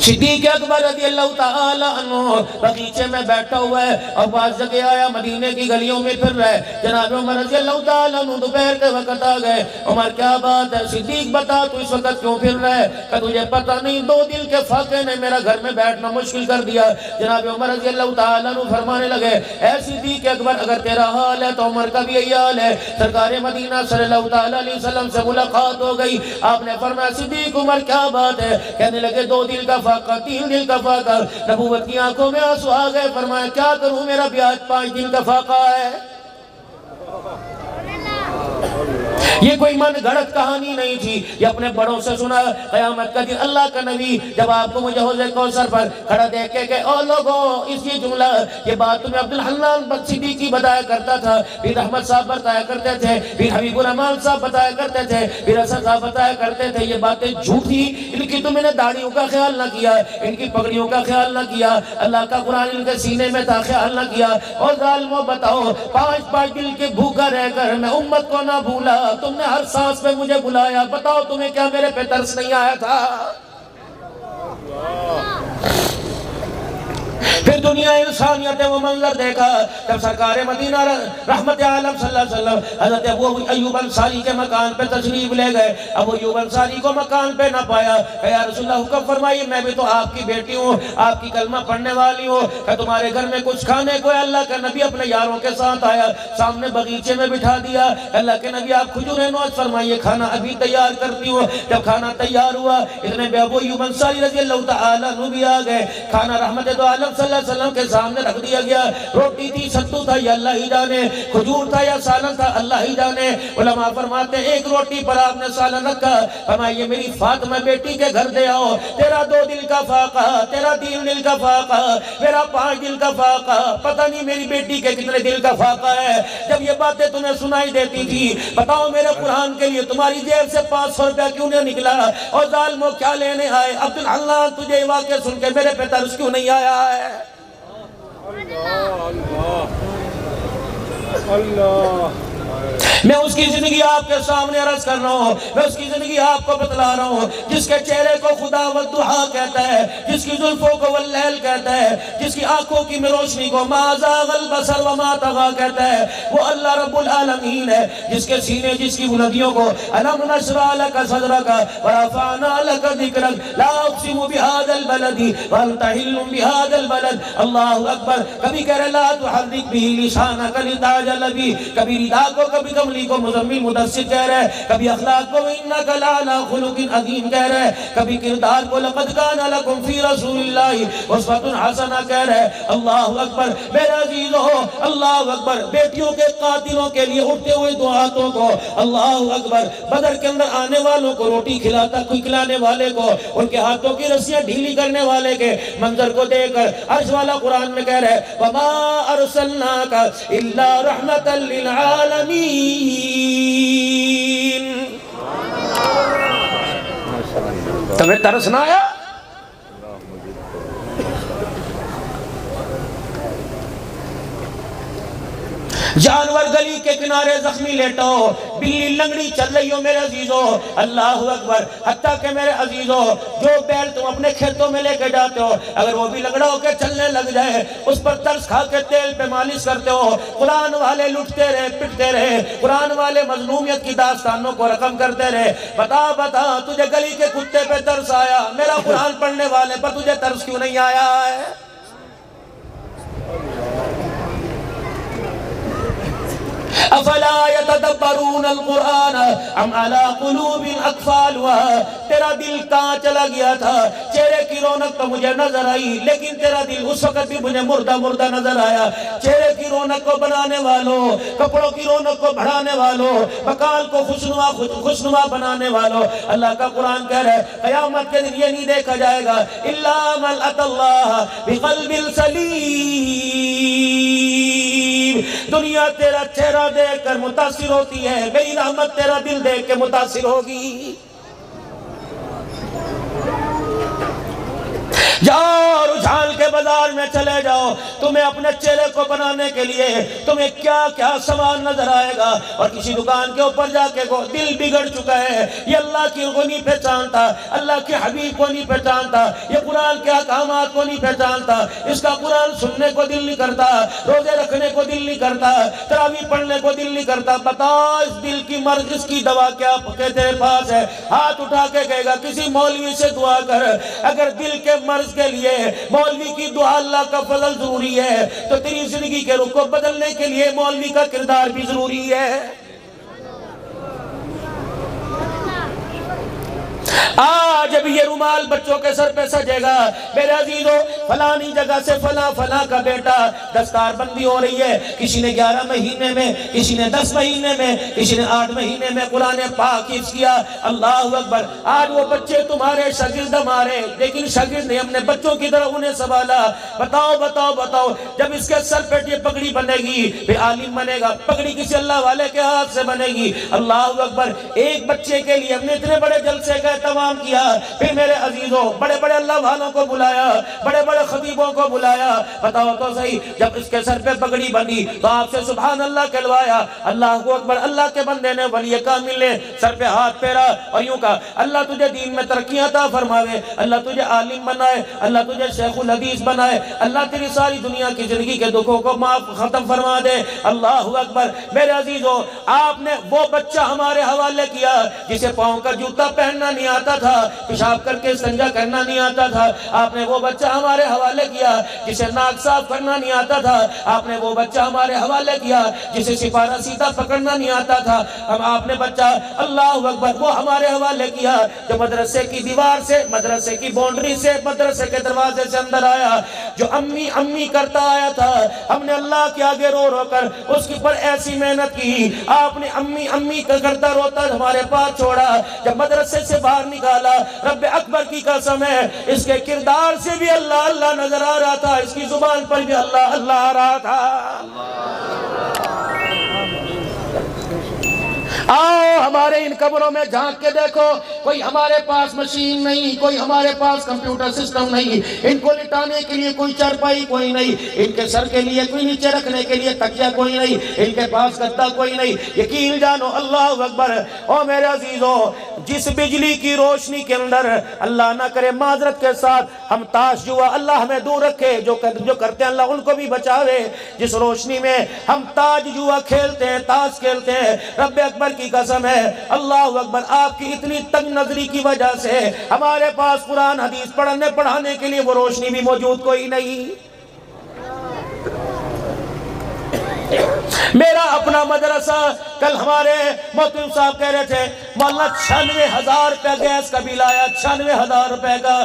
صدیق اکبر رضی اللہ تعالیٰ عنہ بغیچے میں بیٹھا ہوا ہے اور بعض جگہ آیا مدینے کی گلیوں میں پھر رہے. جناب عمر رضی اللہ تعالیٰ عنہ دوپہر کے وقت آ گئے. عمر کیا بات ہے؟ صدیق بتا تو اس وقت کیوں پھر رہے؟ کہ تجھے پتہ نہیں دو دل کے فاقے نے میرا گھر میں بیٹھنا مشکل کر دیا. جناب عمر رضی اللہ تعالیٰ عنہ فرمانے لگے اے صدیق اکبر اگر تیرا حال ہے تو عمر کا بھی یہی حال ہے. سرکار مدینہ صلی اللہ تعالیٰ علیہ وسلم سے ملاقات ہو گئی. آپ نے فرمایا صدیق عمر کیا بات ہے؟ کہنے لگے دو دل کا فاقہ، تین دل کا فاقہ. نبوت کی آنکھوں میں آنسو آ گئے. فرمایا کیا کروں میرا بھی آج 5 دن کا فاقہ ہے. یہ کوئی من گھڑت کہانی نہیں تھی، یہ اپنے بڑوں سے سنا. قیامت کا دن اللہ کا نبی جب آپ کو مجھے حوض کوثر پر کھڑا دیکھ کے او لوگوں اس یہ جملہ یہ بات تمہیں عبدالحنان صدیقی بتایا کرتا تھا، پھر احمد صاحب بتایا کرتے تھے، پھر حبیب الرحمان صاحب بتایا کرتے تھے، پھر حسن صاحب بتایا کرتے تھے. یہ باتیں جھوٹی، ان کی تم نے داڑھیوں کا خیال نہ کیا، ان کی پگڑیوں کا خیال نہ کیا، اللہ کا قرآن ان کے سینے میں تھا خیال نہ کیا. اور ظالموں بتاؤ 5 دل کے بھوکا رہ کر میں امت کو نہ بھولا، تم نے ہر سانس پہ مجھے بلایا. بتاؤ تمہیں کیا میرے پہ ترس نہیں آیا تھا؟ پھر دنیا انسانیت وہ منظر دیکھا جب سرکار مدینہ رحمت عالم صلی اللہ علیہ وسلم حضرت ابو ایوب انصاری کے مکان پہ تشریف لے گئے. ابو ایوب انصاری کو مکان پہ نہ پایا. کہ یا رسول اللہ حکم فرمائیے میں بھی تو آپ کی بیٹی ہوں، آپ کی کلمہ پڑھنے والی ہوں، کہ تمہارے گھر میں کچھ کھانے کو ہے. اللہ کا نبی اپنے یاروں کے ساتھ آیا، سامنے بغیچے میں بٹھا دیا. اللہ کے نبی آپ کھجور نوش فرمائیے، کھانا ابھی تیار کرتی ہوں. جب کھانا تیار ہوا اتنے بے ابو ایوب انصاری رضی اللہ تعالیٰ عنہ بھی آ گئے. کھانا رحمت دو عالم صلی اللہ علیہ وسلم کے سامنے رکھ دیا گیا. روٹی تھی، ستو تھا، یہ اللہ ہی جانے، کھجور تھا یا سالن تھا اللہ ہی جانے. علماء فرماتے ہیں ایک روٹی پر آپ نے سالن رکھا. فرمایا میری فاطمہ بیٹی کے گھر دے آؤ، تیرا 2 دل کا فاقہ، تیرا 3 دل کا فاقہ، میرا 5 دل کا فاقہ، پتہ نہیں میری بیٹی کے کتنے دل کا فاقہ ہے. جب یہ باتیں تمہیں سنائی دیتی تھی بتاؤ میرے قرآن کے لیے تمہاری جیب سے 500 روپیہ کیوں نہیں نکلا؟ اور ظالموں کیا لینے آئے؟ عبدالحنان تجھے یہ واقعہ سن کے میرے پہ ترس کیوں نہیں آیا ہے؟ اللہ میں اس کی زندگی آپ کے سامنے عرض کر رہا ہوں، میں اس کی زندگی آپ کو بتلا رہا ہوں، جس کے چہرے کو خدا والضحیٰ کہتا ہے، جس کی زلفوں کو واللیل کہتا ہے، جس کی آنکھوں کی روشنی کو ما زاغ البصر وما طغیٰ کہتا ہے، وہ اللہ رب العالمین ہے. جس کے سینے جس کی بلندیوں کو الم نشرح لک صدرک ورفعنا لک ذکرک لا اقسم بہذا البلد وانت حل بہذا البلد. اللہ اکبر. کبھی کہہ رہے لا تحرک بہ لسانک لتعجل بہ، کبھی ردا کو کبھی کملی کو مزمل مدثر کہہ رہے، کبھی اخلاق کو انک لعلی خلق عظیم کہہ رہے، کبھی کردار کو لقد کان لکم فی رسول اللہ اسوۃ حسنہ کہہ رہے. اللہ اکبر. میرے عزیزو اللہ اکبر. بیٹیوں کے قاتلوں کے لیے اٹھتے ہوئے دو ہاتھوں کو اللہ اکبر. بدر کے اندر آنے والوں کو روٹی کھلاتا کوئی کھلانے والے کو ان کے ہاتھوں کی رسیاں ڈھیلی کرنے والے کے منظر کو دیکھ کر عرش والا قرآن میں کہہ رہے وما ارسلناک الا رحمۃ للعالمین. تمہیں ترس نہ آیا؟ جانور گلی کے کنارے زخمی لیٹا ہو، بلی لنگڑی چل رہی ہو میرے عزیزو اللہ اکبر. حتیٰ کہ میرے عزیزو جو بیل تم اپنے کھیتوں میں لے کے جاتے ہو اگر وہ بھی لنگڑا ہو کے چلنے لگ جائے اس پر ترس کھا کے تیل پہ مالش کرتے ہو. قرآن والے لٹتے رہے پٹتے رہے، قرآن والے مظلومیت کی داستانوں کو رقم کرتے رہے. بتا تجھے گلی کے کتے پہ ترس آیا، میرا قرآن پڑھنے والے پر تجھے ترس کیوں نہیں آیا ہے؟ افلا یتدبرون القرآن ام علی قلوب اقفالها. تیرا دل کہاں چلا گیا تھا؟ چہرے کی رونق تو مجھے نظر آئی لیکن تیرا دل اس وقت بھی مجھے مردہ مردہ نظر آیا. چہرے کی رونق کو بنانے والوں، کپڑوں کی رونق کو بڑھانے والوں، مکان کو خوشنما بنانے والوں، اللہ کا قرآن کہہ رہا ہے قیامت کے دن یہ نہیں دیکھا جائے گا الا من اتى اللہ بقلب سلیم. دنیا تیرا چہرہ دیکھ کر متاثر ہوتی ہے، میری رحمت تیرا دل دیکھ کے متاثر ہوگی. جاؤ اور اچھال کے بازار میں چلے جاؤ، تمہیں اپنے چہرے کو بنانے کے لیے تمہیں کیا کیا سامان نظر آئے گا، اور کسی دکان کے اوپر جا کے دل بگڑ چکا ہے، یہ اللہ کی کو نہیں پہچانتا، اللہ کے حبیب کو نہیں پہچانتا، یہ قرآن کے احکامات کو نہیں پہچانتا، اس کا قرآن سننے کو دل نہیں کرتا، روزے رکھنے کو دل نہیں کرتا، تراویح پڑھنے کو دل نہیں کرتا، بتا اس دل کی مرض، اس کی دوا کیا تیرے پاس ہے؟ ہاتھ اٹھا کے کہے گا کسی مولوی سے دعا کر۔ اگر دل کے مرض کے لیے مولوی کی دعا اللہ کا فضل ضروری ہے تو تیری زندگی کے رخ کو بدلنے کے لیے مولوی کا کردار بھی ضروری ہے۔ آج اب یہ رومال بچوں کے سر پہ سجے گا، میرے عزیزو فلانی جگہ سے فلاں کا بیٹا دستار بندی ہو رہی ہے، کسی نے 11 مہینے میں، کسی نے 10 مہینے میں، کسی نے 8 مہینے میں قرآن پاک حفظ کیا، اللہ اکبر۔ آج وہ بچے تمہارے شاگرد ہمارے، لیکن شاگرد نے اپنے بچوں کی طرح انہیں سنبھالا۔ بتاؤ جب اس کے سر پہ یہ پگڑی بنے گی پھر عالم بنے گا، پگڑی کسی اللہ والے کے ہاتھ سے بنے گی، اللہ اکبر۔ ایک بچے کے لیے ہم نے اتنے بڑے جلسے کا اہتمام کیا، پھر میرے عزیزوں بڑے بڑے اللہ والوں کو بلایا، بڑے بڑے خطیبوں کو بلایا۔ بتاؤ تو صحیح، جب اس کے سر پہ پگڑی بندی تو آپ سے سبحان اللہ کہلوایا، اللہ اکبر۔ اللہ کے بندے نے، ولی کامل نے سر پہ ہاتھ پھیرا اور یوں کہا، اللہ تجھے دین میں ترقی عطا فرماوے، اللہ تجھے عالم بنائے، اللہ تجھے شیخ الحدیث بنائے، اللہ تیری ساری دنیا کی زندگی کے دکھوں کو معاف ختم فرما دے، اللہ اکبر۔ میرے عزیزوں آپ نے وہ بچہ ہمارے حوالے کیا جسے پاؤں کا جوتا پہننا نہیں آتا تھا، پیشاب کر کے استنجا کرنا نہیں آتا تھا، آپ نے وہ بچہ ہمارے حوالے کیا جسے ناک صاف کرنا نہیں آتا تھا، آپ نے وہ بچہ ہمارے حوالے کیا جسے سپارہ سیدھا پکڑنا نہیں آتا تھا، آپ نے بچہ اللہ اکبر وہ ہمارے حوالے کیا جو مدرسے کی دیوار سے، مدرسے کی باؤنڈری سے، مدرسے کے دروازے سے اندر آیا، جو امی امی کرتا آیا تھا، ہم نے اللہ کے آگے رو رو کر اس کی پر ایسی محنت کی، آپ نے امی امی کرتا روتا ہمارے پاس چھوڑا، جب مدرسے سے باہر نکالا، رب اکبر کی قسم ہے اس کے کردار سے بھی اللہ اللہ نظر آ رہا تھا، اس کی زبان پر بھی اللہ اللہ آ رہا تھا۔ آؤ ہمارے ان قبروں میں جھانک کے دیکھو، کوئی ہمارے پاس مشین نہیں، کوئی ہمارے پاس کمپیوٹر سسٹم نہیں، ان کو لٹانے کے لیے کوئی چارپائی کوئی نہیں، ان کے سر کے لیے کوئی نیچے رکھنے کے لیے تکیہ کوئی نہیں، ان کے پاس گدا کوئی نہیں۔ یقین جانو اللہ اکبر۔ او میرے عزیزو، جس بجلی کی روشنی کے اندر اللہ نہ کرے معذرت کے ساتھ ہم تاش جوا، اللہ ہمیں دور رکھے، جو کرتے ہیں اللہ ان کو بھی بچاوے، جس روشنی میں ہم تاج جوا کھیلتے ہیں، تاش کھیلتے ہیں، رب اکبر کی قسم ہے اللہ اکبر، آپ کی اتنی تنگ نظری کی وجہ سے ہمارے پاس قرآن حدیث پڑھانے کے لیے وہ روشنی بھی موجود کوئی نہیں۔ میرا اپنا مدرسہ، کل ہمارے محترم صاحب کہہ رہے تھے مولانا 96,000 روپے گیس کا بل آیا، 96,000 روپے کا۔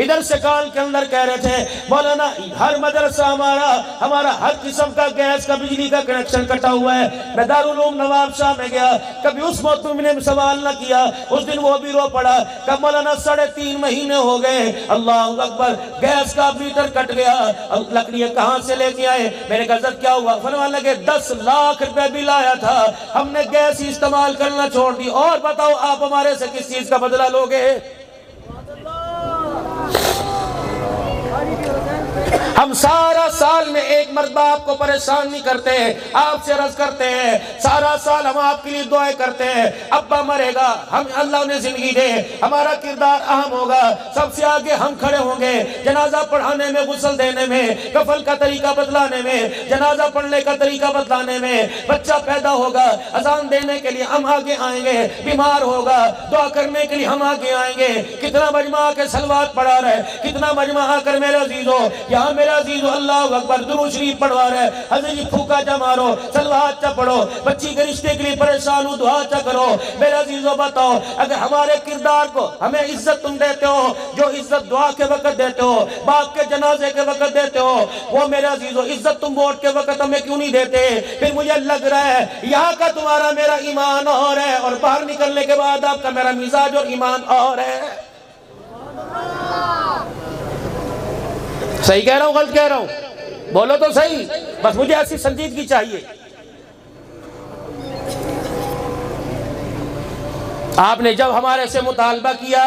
ادھر سکان کے اندر کہہ رہے تھے مولانا ہر مدرسہ ہمارا ہر قسم کا گیس کا بجلی کا کنیکشن کٹا ہوا ہے۔ میں دارالعلوم نواب شاہ میں گیا، کبھی اس محترم نے سوال نہ کیا، اس دن وہ بھی رو پڑا کہ مولانا 3.5 مہینے ہو گئے، اللہ اکبر، گیس کا میٹر کٹ گیا، لکڑیاں کہاں سے لے کے آئے؟ میں نے کہا حضرت کیا ہوا؟ فرمان لگے 10 لاکھ روپے بل آیا تھا، ہم نے گیس استعمال کرنا چھوڑ دی، اور بتاؤ آپ ہمارے سے کس چیز کا بدلہ لوگے؟ ہم سارا سال میں ایک مرتبہ آپ کو پریشان نہیں کرتے، آپ سے عرض کرتے ہیں، سارا سال ہم آپ کے لیے دعائیں کرتے ہیں، ابا مرے گا، ہم اللہ انہیں زندگی دے، ہمارا کردار اہم ہوگا، سب سے آگے ہم کھڑے ہوں گے، جنازہ پڑھانے میں، غسل دینے میں، کفن کا طریقہ بتلانے میں، جنازہ پڑھنے کا طریقہ بتلانے میں، بچہ پیدا ہوگا اذان دینے کے لیے ہم آگے آئیں گے، بیمار ہوگا دعا کرنے کے لیے ہم آگے آئیں گے۔ کتنا مجمع آ کے صلوات پڑھا رہے، کتنا مجمع آ کر میرے عزیزو یہاں میرے عزیزو اللہ اکبر درود شریف پڑھوا رہے، حضرت جی پھوکا چا مارو، صلوات چا پڑھو، بچی کے رشتے کے لیے پریشان ہو دعا چا کرو۔ میرے عزیزو بتاؤ، اگر ہمارے کردار کو ہمیں عزت تم دیتے ہو، جو عزت دعا کے وقت دیتے ہو، باپ کے جنازے کے وقت دیتے ہو، وہ میرے عزیزو عزت تم ووٹ کے وقت ہمیں کیوں نہیں دیتے؟ پھر مجھے لگ رہا ہے یہاں کا تمہارا میرا ایمان اور ہے، اور باہر نکلنے کے بعد آپ کا میرا مزاج اور ایمان اور ہے۔ صحیح کہہ رہا ہوں غلط کہہ رہا ہوں؟ بولو تو صحیح، بس مجھے ایسی سنجیدگی چاہیے۔ آپ نے جب ہمارے سے مطالبہ کیا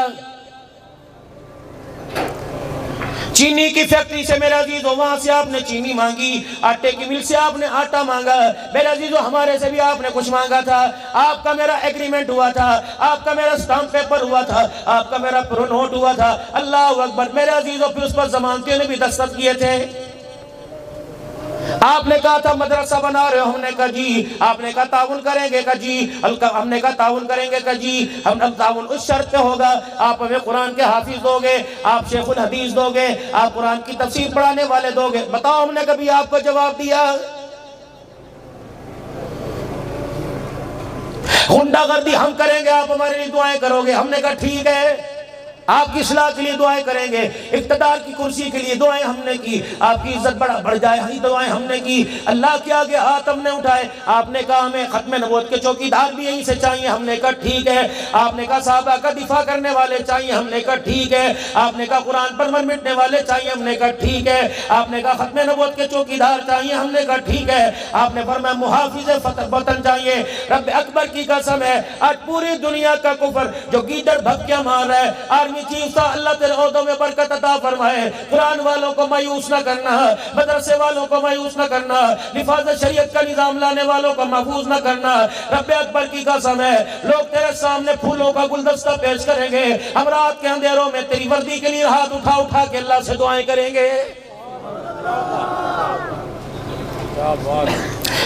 چینی کی فیکٹری سے میرے عزیزو وہاں سے آپ نے چینی مانگی، آٹے کی مل سے آپ نے آٹا مانگا، میرے عزیزو ہمارے سے بھی آپ نے کچھ مانگا تھا، آپ کا میرا ایگریمنٹ ہوا تھا، آپ کا میرا سٹامپ پیپر ہوا تھا، آپ کا میرا پرو نوٹ ہوا تھا، اللہ اکبر میرے عزیزو، پھر اس پر ضمانتیوں نے بھی دستخط کیے تھے۔ آپ نے کہا تھا مدرسہ بنا رہے ہو، ہم نے کہا جی، آپ نے کہا تعاون کریں گے، کہا جی، ہم نے کہا تعاون کریں گے، کہا جی، ہم تعاون اس شرط پہ ہوگا، آپ ہمیں قرآن کے حافظ دو گے، آپ شیخ الحدیث دو گے، آپ قرآن کی تفسیر پڑھانے والے دو گے۔ بتاؤ ہم نے کبھی آپ کو جواب دیا؟ غنڈہ گردی ہم کریں گے، آپ ہمارے لیے دعائیں کرو گے، ہم نے کہا ٹھیک ہے، آپ کی اصلاح کے لیے دعائیں کریں گے، اقتدار کی کرسی کے لیے دعائیں ہم نے کی، آپ کی عزت بڑھ جائے ہی دعائیں ہم نے کی، اللہ کے آگے ہاتھ ہم نے اٹھائے، آپ نے کہا ہمیں ختم نبوت کے چوکیدار بھی یہیں سے چاہیے، ہم نے کہا ٹھیک ہے، آپ نے کہا صحابہ کا دفاع کرنے والے چاہیے، ہم نے کہا ٹھیک ہے، آپ نے کہا قرآن پر مٹنے والے چاہیے، ہم نے کہا ٹھیک ہے، آپ نے کہا ختم نبوت کے چوکیدار چاہیے، ہم نے کہا ٹھیک ہے، آپ نے فرمایا محافظ وطن چاہیے۔ رب اکبر کی قسم ہے، آج پوری دنیا کا کفر جو گیدڑ بھگکیا مار رہا ہے، آرمی چیف صاحب اللہ تیرے عہدوں میں برکت عطا فرمائے، قرآن والوں کو مایوس نہ کرنا، مدرسے والوں کو مایوس نہ کرنا، نفاذ شریعت کا نظام لانے والوں کو محفوظ نہ کرنا، رب اکبر کی قسم ہے، لوگ تیرے سامنے پھولوں کا گلدستہ پیش کریں گے، ہم رات کے اندھیروں میں تیری وردی کے لیے ہاتھ اٹھا اٹھا کے اللہ سے دعائیں کریں گے۔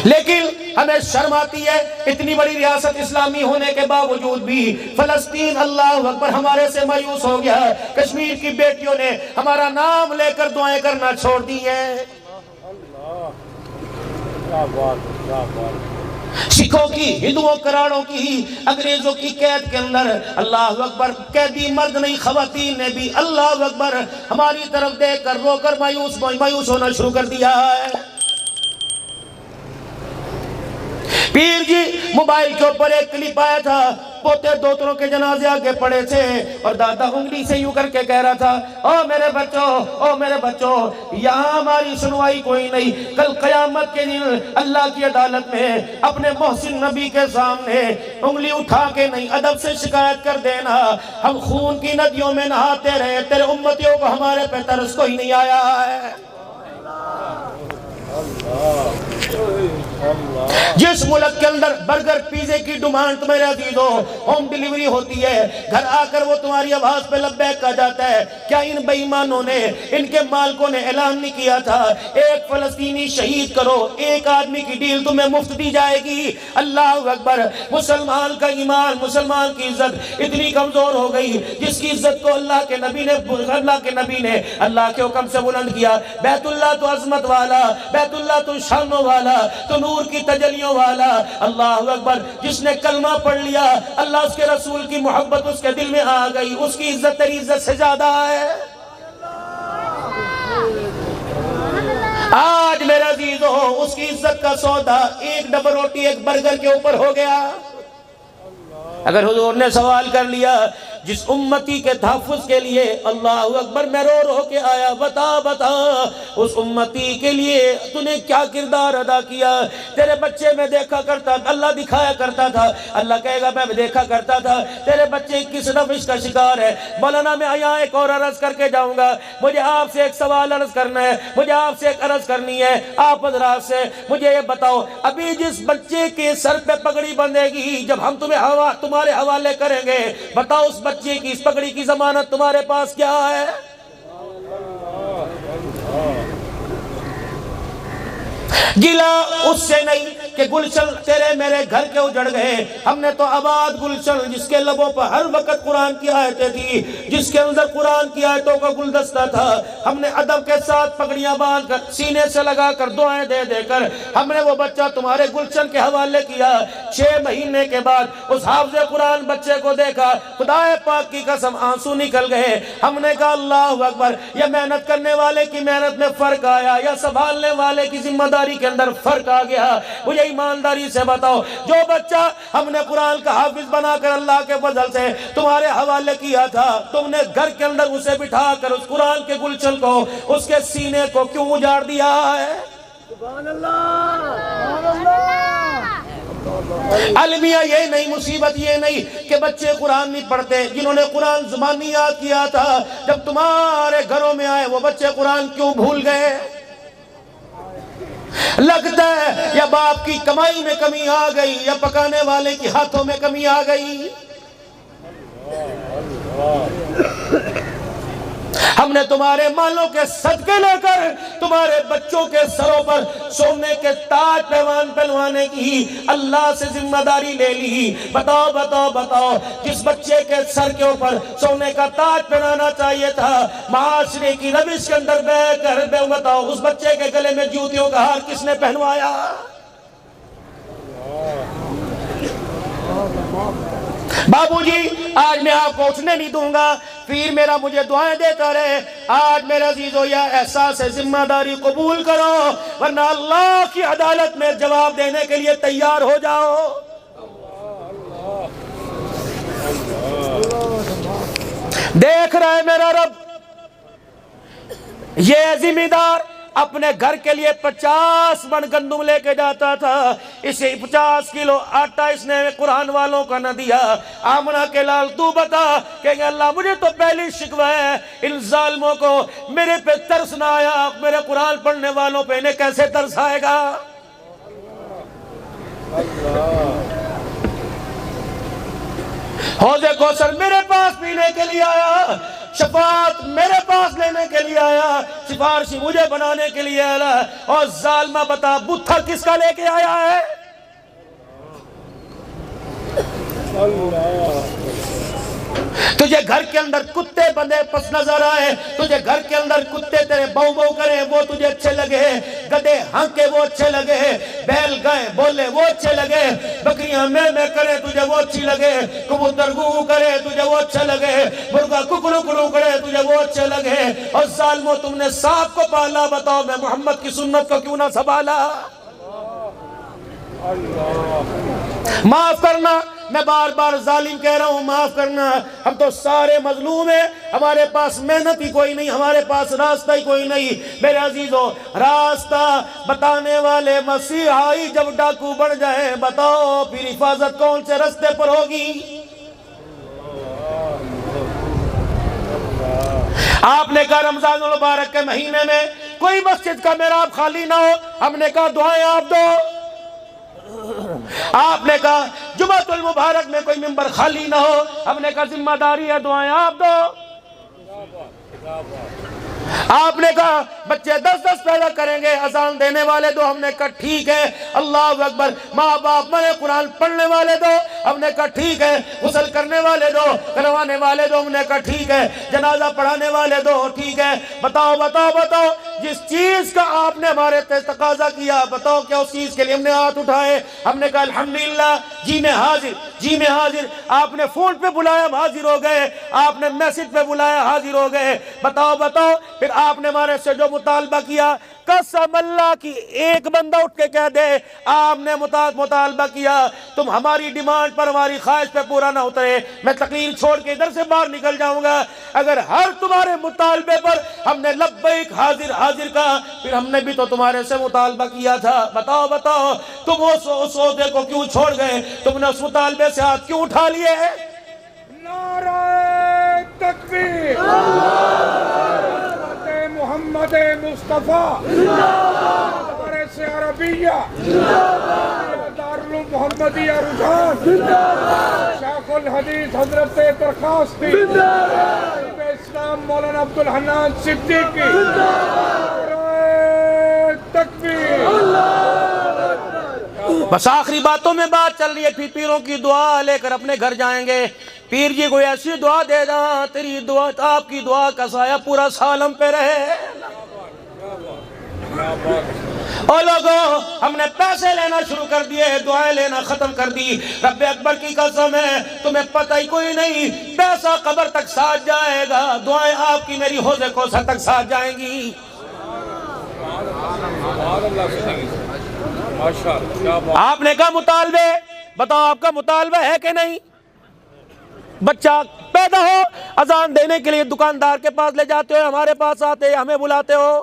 لیکن ہمیں شرم آتی ہے، اتنی بڑی ریاست اسلامی ہونے کے باوجود بھی فلسطین اللہ اکبر ہمارے سے مایوس ہو گیا، کشمیر کی بیٹیوں نے ہمارا نام لے کر دعائیں کرنا چھوڑ دی ہیں۔ سکھوں کی، ہندوؤں، کراڑوں کی، انگریزوں کی قید کے اندر اللہ اکبر قیدی مرد نہیں خواتین نے بھی اللہ اکبر ہماری طرف دیکھ کر رو کر مایوس ہونا شروع کر دیا ہے۔ پیر جی موبائل کے اوپر ایک کلپ آیا تھا، پوتے دوتروں کے جنازے آگے پڑے تھے اور دادا انگلی سے یوں کر کے کہہ رہا تھا، او میرے بچوں، یہاں ہماری سنوائی کوئی نہیں، کل قیامت کے دن اللہ کی عدالت میں اپنے محسن نبی کے سامنے انگلی اٹھا کے نہیں ادب سے شکایت کر دینا، ہم خون کی ندیوں میں نہاتے رہے، تیرے امتیوں کو ہمارے پہ ترس کوئی نہیں آیا ہے۔ جس ملک کے اندر برگر پیزے کی ڈیمانڈ میرے عزیزو ہوم ڈیلیوری ہوتی ہے، گھر آ کر وہ تمہاری آواز پہ لبیک کہا جاتا ہے، کیا ان بے ایمانوں نے، ان کے مالکوں نے اعلان نہیں کیا تھا ایک فلسطینی شہید کرو، ایک آدمی کی ڈیل تمہیں مفت دی جائے گی؟ اللہ اکبر، مسلمان کا ایمان، مسلمان کی عزت اتنی کمزور ہو گئی جس کی عزت کو اللہ کے نبی نے اللہ کے حکم سے بلند کیا۔ بیت اللہ تو عظمت والا، بیت اللہ تو شانوں والا، تو نور کی تجلیوں والا، اللہ اکبر، جس نے کلمہ پڑھ لیا، اللہ اس کے رسول کی محبت اس کے دل میں آ گئی، اس کی عزت تیری عزت سے زیادہ ہے۔ آج میرے عزیزو اس کی عزت کا سودا ایک ڈبل روٹی ایک برگر کے اوپر ہو گیا۔ اگر حضور نے سوال کر لیا جس امتی کے تحفظ کے لیے اللہ اکبر میں رو رو کے آیا، بتا اس امتی کے لیے تو نے کیا کردار ادا کیا؟ تیرے بچے میں دیکھا کرتا تھا، اللہ دکھایا کرتا تھا، اللہ کہے گا میں دیکھا کرتا تھا تیرے بچے کس روش کا شکار ہے۔ مولانا میں یہاں ایک اور عرض کر کے جاؤں گا، مجھے آپ سے ایک سوال عرض کرنا ہے، مجھے آپ سے ایک عرض کرنی ہے، آپ حضرات سے مجھے یہ بتاؤ، ابھی جس بچے کے سر پہ پگڑی بندھے گی جب ہم تمہارے حوالے کریں گے، بتاؤ اس بچے کی اس پگڑی کی ضمانت تمہارے پاس کیا ہے؟ گلا اس سے نہیں کہ گلشن تیرے میرے گھر کے اجڑ گئے، ہم نے تو آباد گلشن جس کے لبوں پر ہر وقت قرآن کی آیتیں تھی، جس کے اندر قرآن کی آیتوں کا گلدستہ تھا، ہم نے ادب کے ساتھ پگڑیاں باندھ کر سینے سے لگا کر دعائیں دے دے کر ہم نے وہ بچہ تمہارے گلشن کے حوالے کیا۔ 6 مہینے کے بعد اس حافظ قرآن بچے کو دیکھا، خدا پاک کی قسم آنسو نکل گئے۔ ہم نے کہا اللہ اکبر، یا محنت کرنے والے کی محنت میں فرق آیا یا سنبھالنے والے کی ذمہ داری کے اندر فرق آ گیا؟ مجھے ایمانداری سے بتاؤ، جو بچہ ہم نے قرآن کا حافظ بنا کر اللہ کے فضل سے تمہارے حوالے کیا تھا، تم نے گھر کے اندر اسے بٹھا کر اس قرآن کے گلشن کو، اس کے سینے کو کیوں اجاڑ دیا ہے؟ سبحان اللہ، سبحان اللہ۔ المیہ یہ نہیں، مصیبت یہ نہیں کہ بچے قرآن نہیں پڑھتے، جنہوں نے قرآن زبانی یاد کیا تھا جب تمہارے گھروں میں آئے وہ بچے قرآن کیوں بھول گئے؟ لگتا ہے یا باپ کی کمائی میں کمی آ گئی یا پکانے والے کی ہاتھوں میں کمی آ گئی۔ ہم نے تمہارے مالوں کے صدقے لے کر تمہارے بچوں کے سروں پر سونے کے تاج پیوان پہنوانے کی اللہ سے ذمہ داری لے لی۔ بتاؤ بتاؤ بتاؤ، جس بچے کے سر کے اوپر سونے کا تاج پہنانا چاہیے تھا، معاشرے کی روش کے اندر بیٹھ کر بتاؤ اس بچے کے گلے میں جوتیوں کا ہار کس نے پہنوایا؟ بابو جی آج میں آپ کو اٹھنے نہیں دوں گا، پیر میرا مجھے دعائیں دیتا رہے۔ آج میرا عزیزو یہ احساس ذمہ داری قبول کرو، ورنہ اللہ کی عدالت میں جواب دینے کے لیے تیار ہو جاؤ۔ دیکھ رہا ہے میرا رب، یہ ذمہ دار اپنے گھر کے لیے 50 من گندم لے کے جاتا تھا، اسے 50 کلو آٹا اس نے قرآن والوں کا نہ دیا۔ آمنہ کے لال تو بتا کہ اللہ مجھے تو پہلی شکوہ ہے، ان ظالموں کو میرے پہ ترس نہ آیا، میرے قرآن پڑھنے والوں پہ انہیں کیسے ترس آئے گا؟ حوض کوثر میرے پاس پینے کے لیے آیا، شفاعت میرے پاس لینے کے لیے آیا، سفارشی مجھے بنانے کے لیے آیا، اور ظالمہ بتا بتھا کس کا لے کے آیا ہے؟ تجھے گھر کے اندر کتے بندے پس نظر آئے، تجھے گھر کے اندر کتے تیرے بو بو کریں وہ تجھے اچھے لگے، گدے ہانکے وہ اچھے لگے، بیل گائے بولے وہ اچھے لگے، بکریاں میں کریں تجھے وہ اچھی لگے، کبوتر گو کرے تجھے وہ اچھے لگے، مرغا ککڑو کڑو کرے تجھے وہ اچھے لگے، اور ظالموں تم نے سانپ کو پالا، بتاؤ میں محمد کی سنت کو کیوں نہ سنبھالا؟ معاف کرنا، میں بار بار ظالم کہہ رہا ہوں، معاف کرنا، ہم تو سارے مظلوم ہیں، ہمارے پاس محنت ہی کوئی نہیں، ہمارے پاس راستہ ہی کوئی نہیں۔ میرے عزیزو، راستہ بتانے والے مسیحائی جب ڈاکو بڑھ جائیں، بتاؤ پھر حفاظت کون سے رستے پر ہوگی؟ آپ نے کہا رمضان المبارک کے مہینے میں کوئی مسجد کا محراب خالی نہ ہو، ہم نے کہا دعائیں آپ دو۔ آپ نے کہا جمعۃ المبارک میں کوئی ممبر خالی نہ ہو، ہم نے کہا ذمہ داری ہے دعائیں آپ دو۔ آپ نے کہا بچے 10 پیدا کریں گے، اذان دینے والے دو، ہم نے کہا ٹھیک ہے، اللہ اکبر، ماں باپ مرے قرآن پڑھنے والے دو، ہم نے کہا ٹھیک ہے، غسل کرنے والے دو، کروانے والے دو، ہم نے کہا ٹھیک ہے، جنازہ پڑھانے والے دو، ٹھیک ہے۔ بتاؤ بتاؤ بتاؤ، جس چیز کا آپ نے ہمارے تقاضا کیا، بتاؤ کیا اس چیز کے لیے ہم نے ہاتھ اٹھائے؟ ہم نے کہا الحمدللہ، جی میں حاضر، جی میں حاضر۔ آپ نے فون پہ بلایا ہم حاضر ہو گئے، آپ نے میسج پہ بلایا حاضر ہو گئے۔ بتاؤ بتاؤ، پھر آپ نے ہمارے سے جو مطالبہ کیا، قسم اللہ کی ایک بندہ اٹھ کے کہہ دے آپ نے مطالبہ کیا، تم ہماری ڈیمانڈ پر، ہماری خواہش پہ پورا نہ اترے، میں تقریر چھوڑ کے ادھر سے باہر نکل جاؤں گا۔ اگر ہر تمہارے مطالبے پر ہم نے لبیک حاضر حاضر کہا، پھر ہم نے بھی تو تمہارے سے مطالبہ کیا تھا۔ بتاؤ بتاؤ، تم اس عہدے کو کیوں چھوڑ گئے؟ تم نے اس مطالبے سے ہاتھ کیوں اٹھا لیے؟ نعرہ تکبیر، محمد مصطفیٰ، مدارس عربیہ، دارالعلوم محمدیہ رجحان، شیخ الحدیث حضرت درخواستی، اسلام مولانا عبدالحنان صدیقی، نعرہ تکبیر۔ بس آخری باتوں میں بات چل رہی ہے، پھر پیروں کی دعا لے کر اپنے گھر جائیں گے۔ پیر جی کوئی ایسی دعا دے دا تیری دعا، آپ کی دعا کا سایہ پورا سال ہم پہ رہے۔ او لوگوں، ہم نے پیسے لینا شروع کر دیے، دعائیں لینا ختم کر دی۔ رب اکبر کی قسم ہے، تمہیں پتہ ہی کوئی نہیں، پیسہ قبر تک ساتھ جائے گا، دعائیں آپ کی میری حوض کوثر تک ساتھ جائیں گی۔ آپ نے کہا مطالبے، بتاؤ آپ کا مطالبہ ہے کہ نہیں؟ بچہ پیدا ہو، اذان دینے کے لیے دکاندار کے پاس لے جاتے ہو، ہمارے پاس آتے ہمیں بلاتے ہو۔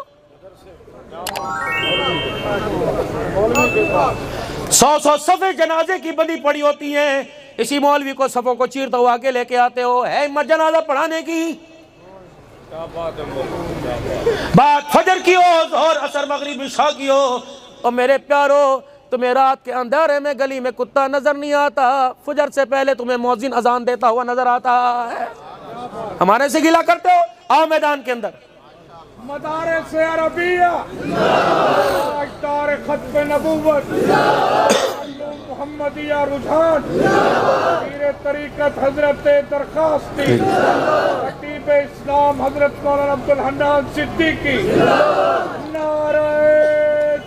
100 صفیں جنازے کی بندی پڑی ہوتی ہیں، اسی مولوی کو صفوں کو چیرتا ہوا آگے لے کے آتے ہو، ہے ہمت جنازہ پڑھانے کی؟ بات فجر کی ہو، ظہر عصر مغرب عشاء کی ہو، اور میرے پیارو تمہیں رات کے اندھیرے میں گلی میں کتا نظر نہیں آتا، فجر سے پہلے تمہیں مؤذن اذان دیتا ہوا نظر آتا ہے، ہمارے سے گلا کرتے ہو؟ آؤ میدان کے اندر۔ مدارس عربیہ، تاجدار ختم نبوت، محمدیہ رجحان، پیر طریقت حضرت درخواستی، خطیب اسلام حضرت مولانا عبدالحنان صدیقی، نعرہ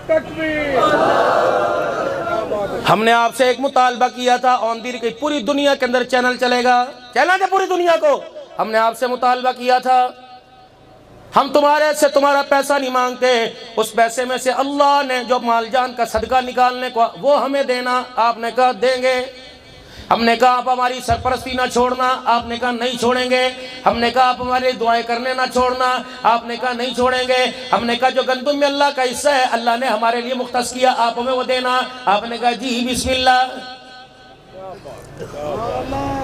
تکبیر۔ ہم نے آپ سے ایک مطالبہ کیا تھا، آن دی کہ پوری دنیا کے اندر چینل چلے گا، چینل ہے پوری دنیا کو، ہم نے آپ سے مطالبہ کیا تھا، ہم تمہارے سے تمہارا پیسہ نہیں مانگتے، اس پیسے میں سے اللہ نے جو مال جان کا صدقہ نکالنے کو وہ ہمیں دینا، آپ نے کہا دیں گے، ہم نے کہا آپ ہماری سرپرستی نہ چھوڑنا، آپ نے کہا نہیں چھوڑیں گے، ہم نے کہا آپ ہمارے دعائیں کرنے نہ چھوڑنا، آپ نے کہا نہیں چھوڑیں گے، ہم نے کہا جو گندم میں اللہ کا حصہ ہے اللہ نے ہمارے لیے مختص کیا، آپ ہمیں وہ دینا، آپ نے کہا جی بسم اللہ۔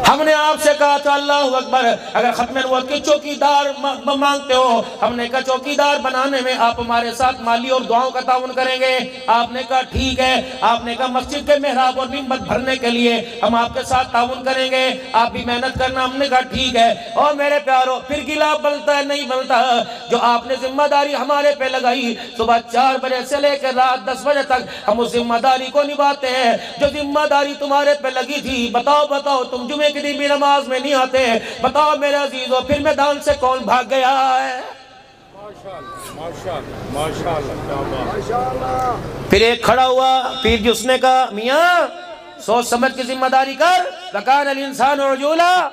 ہم نے آپ سے کہا تھا اللہ اکبر، اگر ختم نبوت کی چوکیدار مانگتے ہو، ہم نے کہا چوکیدار بنانے میں آپ ہمارے ساتھ مالی اور دعاؤں کا تعاون کریں گے، آپ نے کہا ٹھیک ہے، آپ نے کہا مسجد کے محراب اور منبر بھرنے کے لیے ہم آپ کے ساتھ تعاون کریں گے، آپ بھی محنت کرنا، ہم نے کہا ٹھیک ہے، اور میرے پیارو پھر گلا بنتا ہے نہیں بنتا، جو آپ نے ذمہ داری ہمارے پہ لگائی، صبح 4 بجے سے لے کر رات 10 بجے تک ہم اس ذمہ داری کو نبھاتے ہیں، جو ذمہ داری تمہارے پہ لگی تھی، بتاؤ تم جمعے کے دن بھی نماز میں نہیں آتے، بتاؤ میرے عزیزو پھر میدان سے کون بھاگ گیا ہے؟ پھر ایک کھڑا ہوا پیر جی، اس نے کہا میاں سوچ سمجھ کی ذمہ داری کر، لکان الانسان عجولا،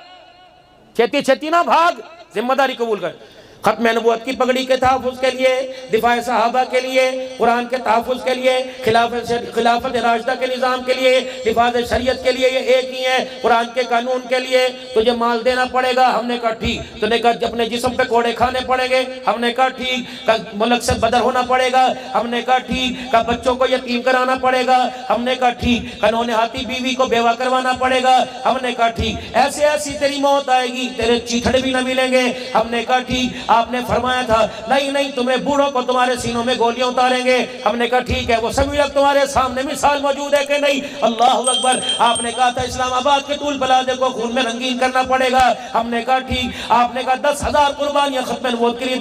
چھتی نہ بھاگ، ذمہ داری قبول کر۔ ختم نبوت کی پگڑی کے تحفظ کے لیے، دفاع صحابہ کے لیے، قرآن کے تحفظ کے لیے، خلافت راشدہ کے نظام کے لیے، حفاظ شریعت کے لیے، یہ ایک ہی ہے، قرآن کے قانون کے لیے تجھے مال دینا پڑے گا، ہم نے کہا ٹھیک، تو نے کہا اپنے جسم پہ کوڑے کھانے پڑیں گے، ہم نے کہا ٹھیک، ملک سے بدر ہونا پڑے گا، ہم نے کہا ٹھیک، کہ بچوں کو یتیم کرانا پڑے گا، ہم نے کہا ٹھیک، قانون ہاتھی بیوی کو بیوہ کروانا پڑے گا، ہم نے کہا ٹھیک، ایسی تیری موت آئے گی، تیرے چیتھڑ بھی نہ ملیں گے، ہم نے کہا ٹھیک، آپ نے فرمایا تھا نہیں تمہیں بوڑھوں کو تمہارے سینوں میں گولیاں اتاریں گے، ہم نے کہا ٹھیک ہے، وہ سبھی لوگ تمہارے سامنے مثال موجود ہے کہ نہیں؟ اللہ اکبر، آپ نے کہا تھا اسلام آباد کے طول پلازے کو خون میں رنگین کرنا پڑے گا، ہم نے کہا ٹھیک، آپ نے کہا 10,000 قربانیاں ختم نبوت کے لیے